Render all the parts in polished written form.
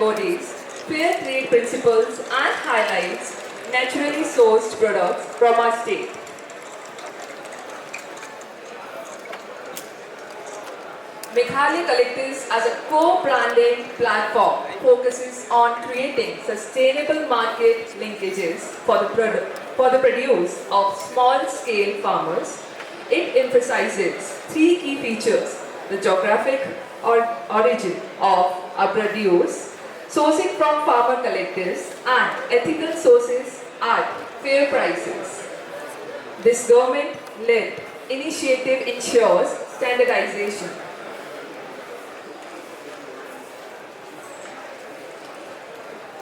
embodies fair trade principles and highlights naturally sourced products from our state. Meghalaya Collectives as a co-branding platform focuses on creating sustainable market linkages for the produce of small-scale farmers. It emphasizes three key features: the geographic origin of our produce, sourcing from farmer collectives, and ethical sources at fair prices. This government-led initiative ensures standardization.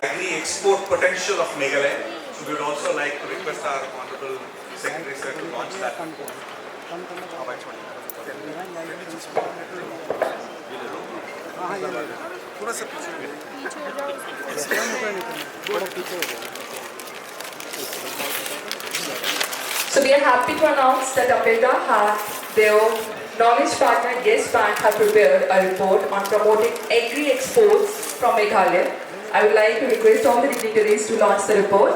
Agri-export potential of Meghalaya. So we would also like to request our Honorable Secretary Sir to launch that. So we are happy to announce that Apelda have their knowledge partner Yes Bank have prepared a report on promoting agri exports from Meghalaya. I would like to request all the dignitaries to launch the report.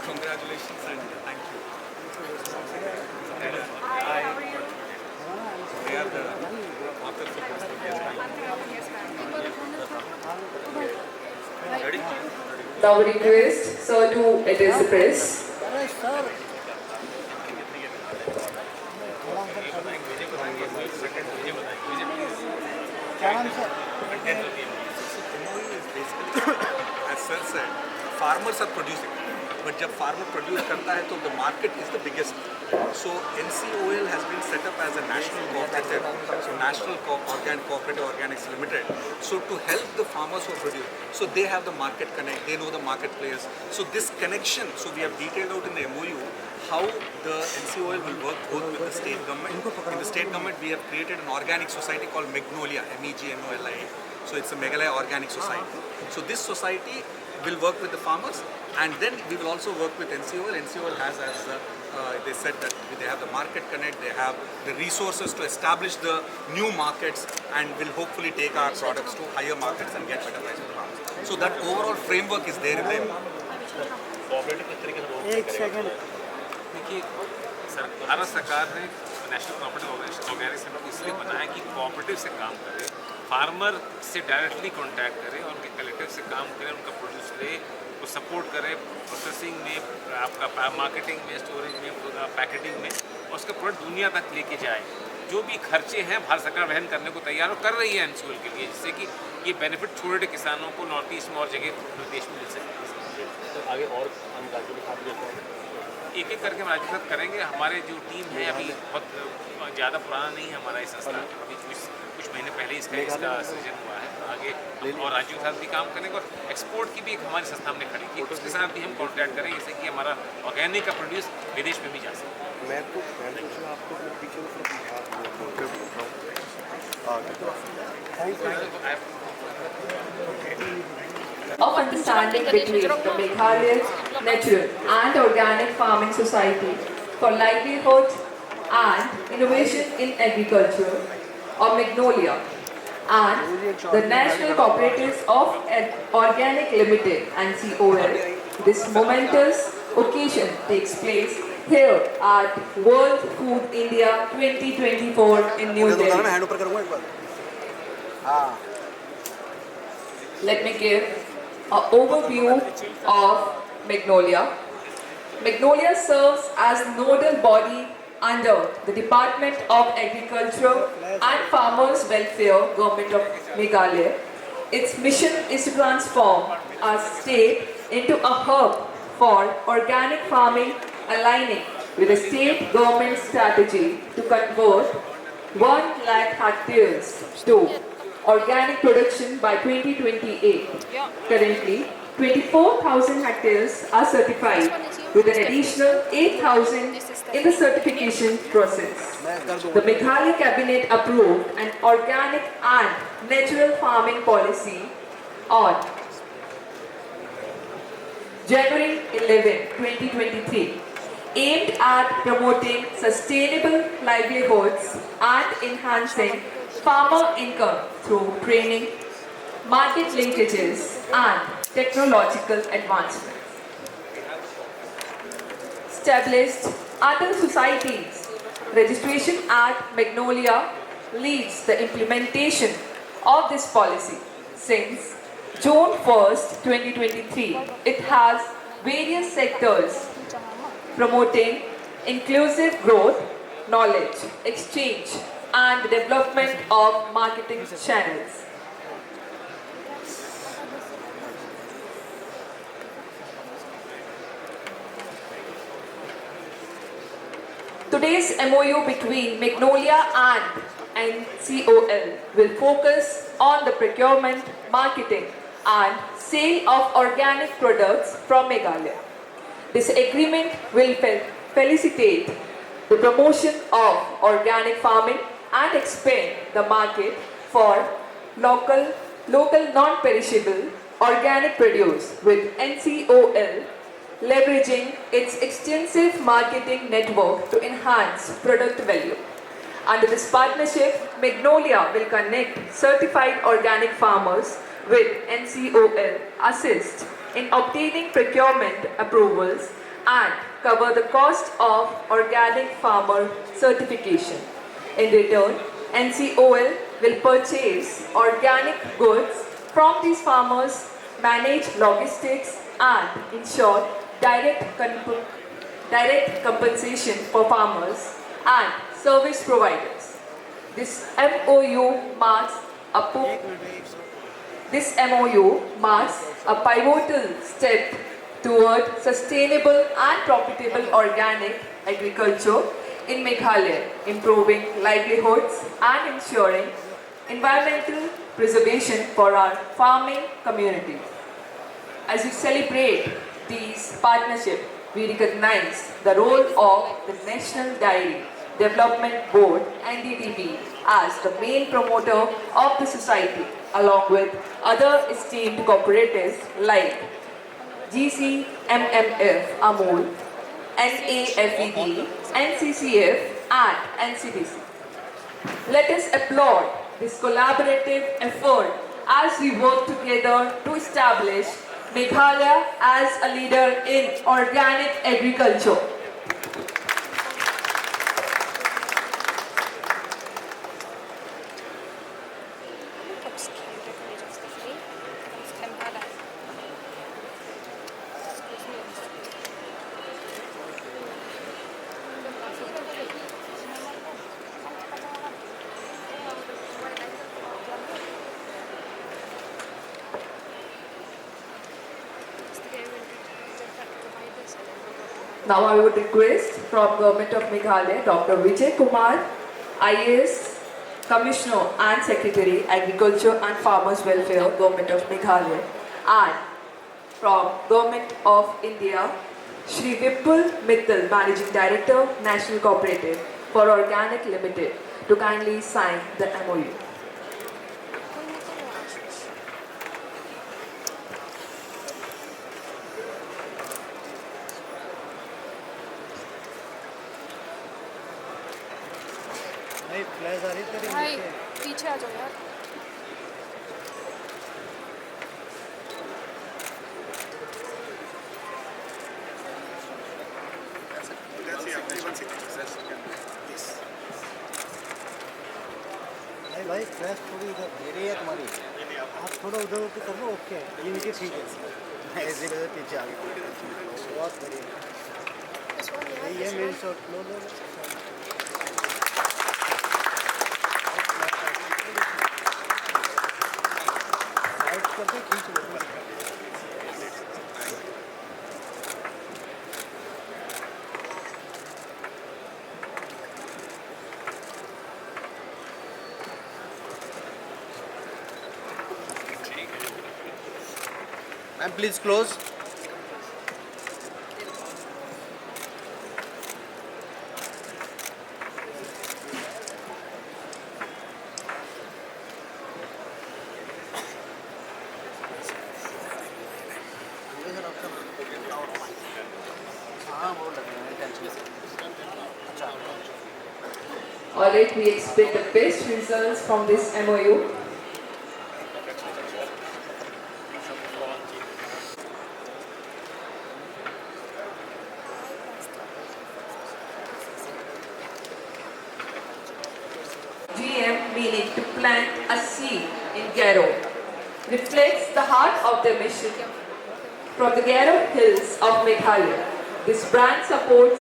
Congratulations and thank you. They are the authors of this. Ready? Now we request Sir to address the press. As Sir said, farmers are producing, but जब farmer produce करता है तो the market is the biggest. So NCOL has been set up as a national cooperative, so National Organic Cooperative Organics Limited. So to help the farmers who produce, so they have the market connect, they know the market players. So this connection, so we have detailed out in the MOU how the NCOL will work both with the state government. In the state government, we have created an organic society called Megnolia, MEGNOLIA. So it's a Meghalaya Organic Society. So this society will work with the farmers, and then we will also work with NCOL. NCOL has, as they said, that they have the market connect, they have the resources to establish the new markets, and will hopefully take our products to higher markets and get better price for the farmers. So that overall framework is there in them. देखिए भारत सरकार ने national cooperative organisation centre इसलिए बनाया कि cooperative से काम करे, farmer से डायरेक्टली कांटेक्ट करे और उनके कलेक्टिव से काम करे, उनका प्रोड्यूस ले, वो सपोर्ट करे प्रोसेसिंग में, आपका मार्केटिंग में, स्टोरेज में, पैकेटिंग में, और उसका प्रोडक्ट दुनिया तक लेके जाए. जो भी खर्चे हैं भारत सरकार वहन करने को तैयार हो कर रही है एनसीओएल के लिए, जिससे कि ये बेनिफिट छोटे छोटे किसानों को नॉर्थ ईस्ट में और जगह प्रदेश में मिल सके. तो आगे और अन्य राज्यों में खाते हैं एक एक करके हम राज्य के साथ करेंगे. हमारे जो टीम है अभी बहुत ज़्यादा पुराना नहीं है हमारा ये संस्था, अभी कुछ महीने पहले इसका सृजन हुआ है. आगे और राज्यों के साथ भी काम करेंगे, और एक्सपोर्ट की भी एक हमारी संस्था हमने खड़ी की, उसके साथ भी हम कॉन्टैक्ट करेंगे जिससे कि हमारा ऑर्गेनिक का प्रोड्यूस विदेश में भी जा सके. मैं तो आपको पीछे Of understanding between the Meghalaya Natural and Organic Farming Society for Livelihood and Innovation in Agriculture, or Magnolia, and the National Cooperatives of Organic Limited (NCOL). This momentous occasion takes place here at World Food India 2024 in New Delhi. Let me give an overview of Magnolia. Magnolia serves as nodal body under the Department of Agriculture and Farmers Welfare, Government of Meghalaya. Its mission is to transform our state into a hub for organic farming, aligning with the state government strategy to convert 1 lakh hectares to organic production by 2028. Currently, 24,000 hectares are certified, with an additional 8,000 in the certification process. The Meghalaya Cabinet approved an organic and natural farming policy on January 11, 2023. aimed at promoting sustainable livelihoods and enhancing farmer income through training, market linkages, and technological advancements. Established under the Societies Registration Act Magnolia leads the implementation of this policy. Since June 1st, 2023, it has various sectors promoting inclusive growth, knowledge, exchange, and the development of marketing channels. Today's MOU between Magnolia and NCOL will focus on the procurement, marketing, and sale of organic products from Meghalaya. This agreement will facilitate the promotion of organic farming and expand the market for local non-perishable organic produce with NCOL leveraging its extensive marketing network to enhance product value. Under this partnership, Magnolia will connect certified organic farmers with NCOL, assist in obtaining procurement approvals, and cover the cost of organic farmer certification. In return, NCOL will purchase organic goods from these farmers, manage logistics, and ensure direct compensation for farmers and service providers. This MOU marks a pivotal step toward sustainable and profitable organic agriculture in Meghalaya, improving livelihoods and ensuring environmental preservation for our farming communities. As we celebrate these partnerships, we recognize the role of the National Dairy Development Board (NDDB) as the main promoter of the society, along with other esteemed cooperatives like GCMMF, AMUL, NAFED, NCCF, and NCDC. Let us applaud this collaborative effort as we work together to establish Meghalaya as a leader in organic agriculture. Now I would request from Government of Meghalaya, Dr. Vijay Kumar, IAS Commissioner and Secretary, Agriculture and Farmers Welfare, Government of Meghalaya, and from Government of India, Shri Vipul Mittal, Managing Director, National Cooperative for Organic Limited, to kindly sign the MOU. भाई पीछे आ जाओ यार भाई flash थोड़ी इधर मेरे है तुम्हारी आप थोड़ा उधर उधर कर लो ओके ये नीचे ठीक है ऐसे इधर पीछे आगे बहुत बढ़िया ये मेरी शॉट लो लो साइड करके खींच लो Ma'am, please close. हाँ वो लग रहा है tension Alright, we expect the best results from this MOU. GM meaning to plant a seed in Garo reflects the heart of their mission. From the Garo hills of Meghalaya, this brand supports